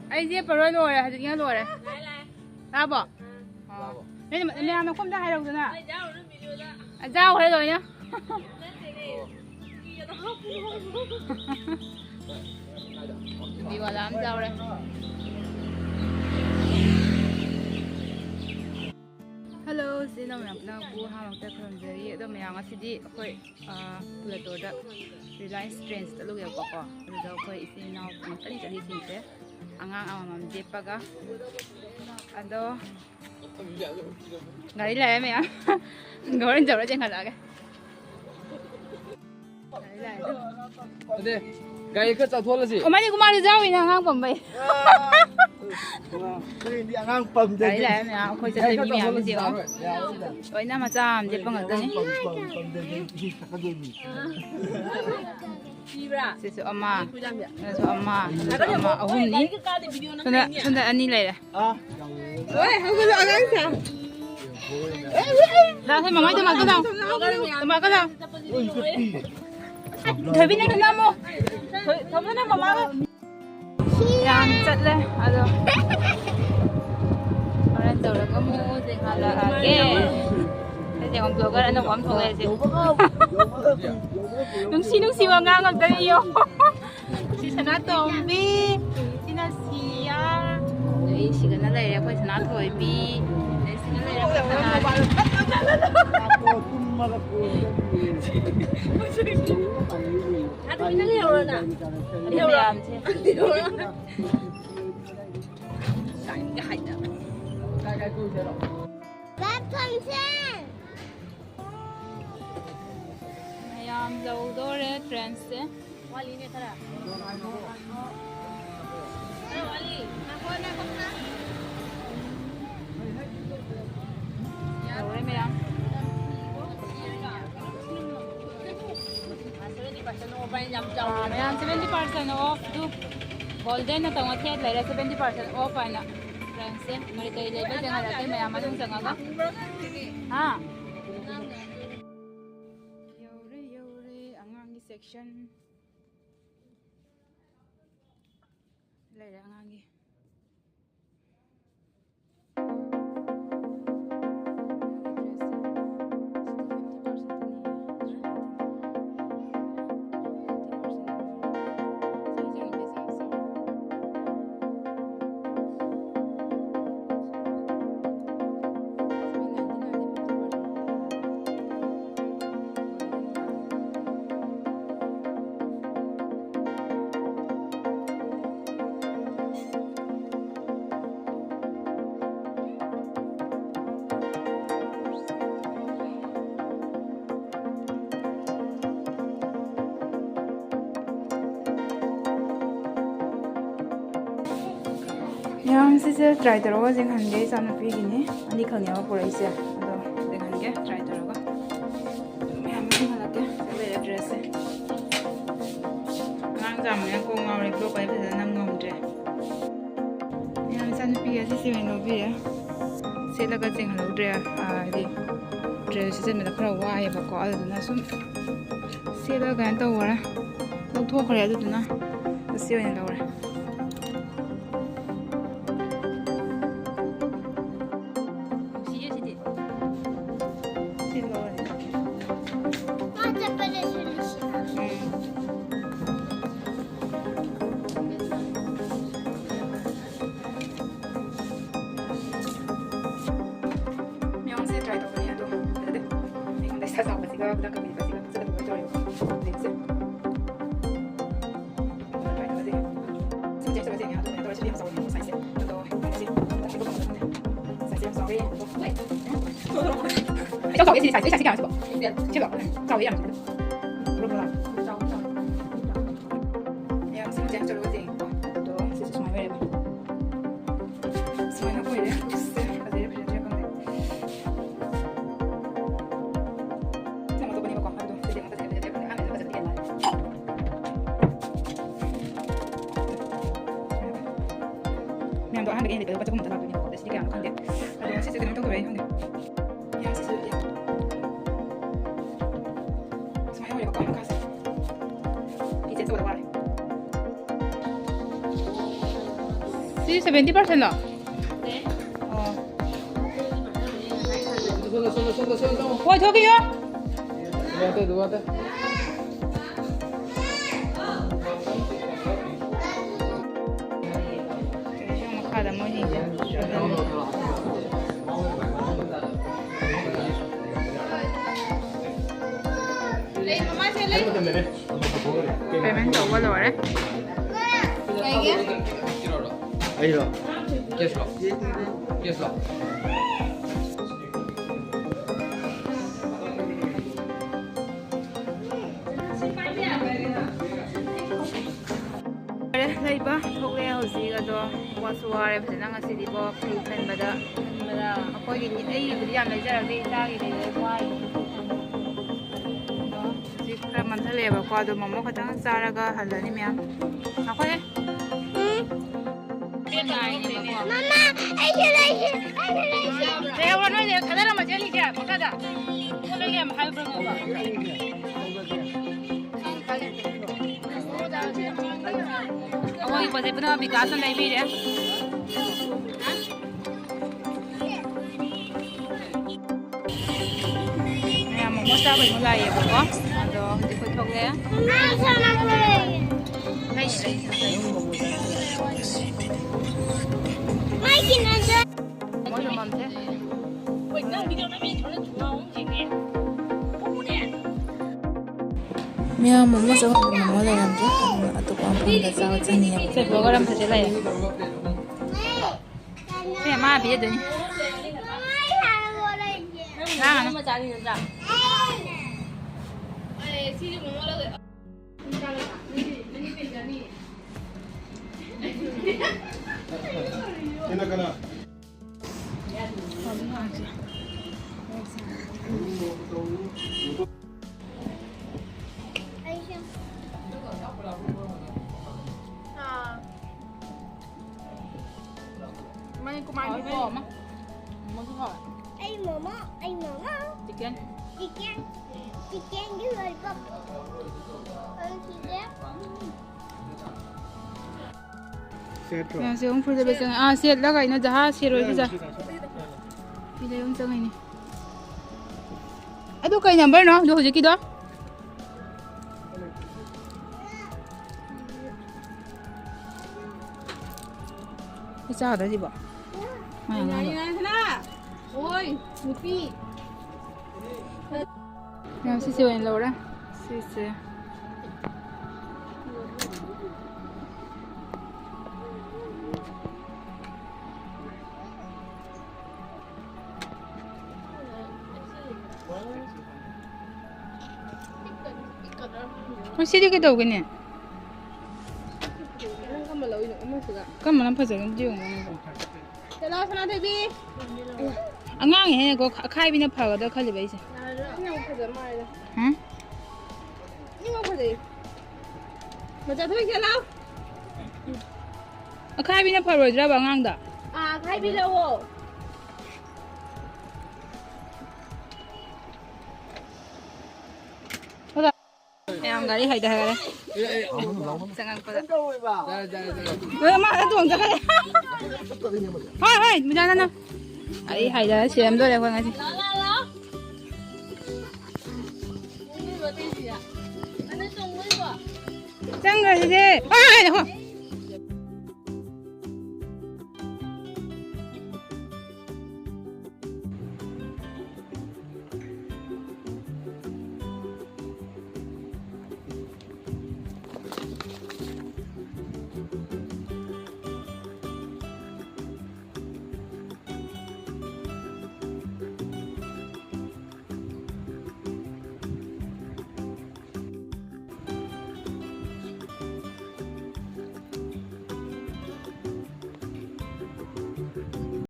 ai dễ bờ rồi hả chị nghe rồi đấy ra bỏ nên mà nó không ra hay đâu nữa nè giao hết rồi nhá đi vào làm giao đây hello xin chào mọi người bu ha mang tới khuôn giới đó mình ăn cái gì khơi Plato đó Reliance Trends đó lúc nào có rồi đó khơi xin nào mình tadi tadi xin thế angang amam jepaga ado ngari lại mày á ngồi lên chầu đó trên hạt cái đây cái tao thua là gì hôm nay cũng mang đi giao vì ngang bầm vậy ngang bầm ngari lại mày á khơi sẽ tìm miếng gì không vậy na mà chăm jepaga đó nhỉ Sisi Oma, Sisi Oma, ahum ni. Sunda ani lay. Oi, aku nak orang sah. Dah saya mama itu mak kau tahu. Mak kau tahu. Tapi ni kena mo. Kamu nak mama kau? Yang cat le, aduh. Orang tahu lah kamu tinggal lagi. Saya orang blogger anak orang tua sih. Nung si wa nga ngagdaliyo. Si Sanatombi, si Nasia. Ay, si gana la ya pues Sanatobi. Si gana la ya aku tumara ko Ato pinaliho na. Liho ram si. Saan ka hide na? cái cô chưa đâu Ayam jauh dore trends se. Wali ni tara. Wali, nako na ko na. Dore meram. Meram 70% off tu. Golden na tawag kaya lera 70% off na. Trends se. Mari tayo level jangan lagi meram adung sangat ka. Ha. Section lại là ngang đi yang sisa try terus dengan dia sana pergi ni, ani kau ni apa pula isi, atau dengan dia try terus. Yang mana lagi? Saya address. Ngang jam yang kau ngau ni kau kau bisa nam ngau je. Yang sana pergi sisi mana pergi ya? Saya lagi jangan lalu dia, di dress sisi mana kau wah ya bakal ada tu nasum. Saya lagi kan tahu orang, lalu tua kau ada tu na, sisi mana tahu orang.找一些彩色干什么？去吧，找一样。不知道。哎呀，现在这个东西，都是什么味道？什么味的？不是，还是不是这个味？那么多个你们广告都，这些我这些这个安排的这个店来。面都安排给你的，我这个没得到，你我的是这样看的，但是这个你们都可以看的。ꯁꯤ 70%로? 네. 어. 손. 와, 저기요? 누구한테? 시험 막하다 뭐니 이제. Payment over rồi đấy. Ahí va. Yes, lo. Yes, lo. Đây ba, thuốc leo gì cả đó, qua xóa rồi phải năng ăn gì bo, phải phân bada, coi cái này bây giờ mình ra đây ta cái này qua, đó, chỉ là mình thấy lẹ qua đó mà mỗi cái thằng xa ra cái hành là như nào, nào coi đấy. Mama, anh Leo nó nói leo, cái đó mà chơi gì kìa, một cái đó, cái này em hay bưng vào. Ông ơi, bây giờ nó bị cá sấu này bị đấy. Nè, một món sao bị một lại vậy có? Rồi, đi coi thuốc đấy. Hay gì? Mỗi lần mình thế. Mia momo sa ko momo la yam je ato ko ang da sa chen ni Sẽ bố có làm thật thế này. Thế mà biết được. Đang nhưng mà trả tiền giảm. Mày có mai đi bỏ mà. Muốn cứ hỏi. Anh mama, Chị Kiên. chị Ken với người con. Chị Ken. Nè, sẽ không phải bây giờ à sẽ là cái nó giá sẽ rồi bây giờ. Bây giờ ông sang này. À đâu cái number nó, đâu gì kia đó. Cái sao đó gì bỏ? Mày ăn Này, ôi, một phi. Nè, xí xíu anh lâu đó. Xí xíu. 시리게 도 그네. 까만 파서 지금 먹는 거. Hello, sana baby. 안강이 해. 그 카이비는 파거든 칼리 베이스. Nhưng mà phải mày rồi. 응? Nhưng mà phải gì? Mà chả thấy cái nào? 카이비는 파로 들어 방황다. À, thay video. Em gari hay dah gari. Jangan pada. Mak tu orang jangan. Hai, jangan nak. Gari hay dah siam tu dah kau ngaji. Đó là. Cái gì vậy? Anh nói chung với vợ. Jangan gari je. Hai,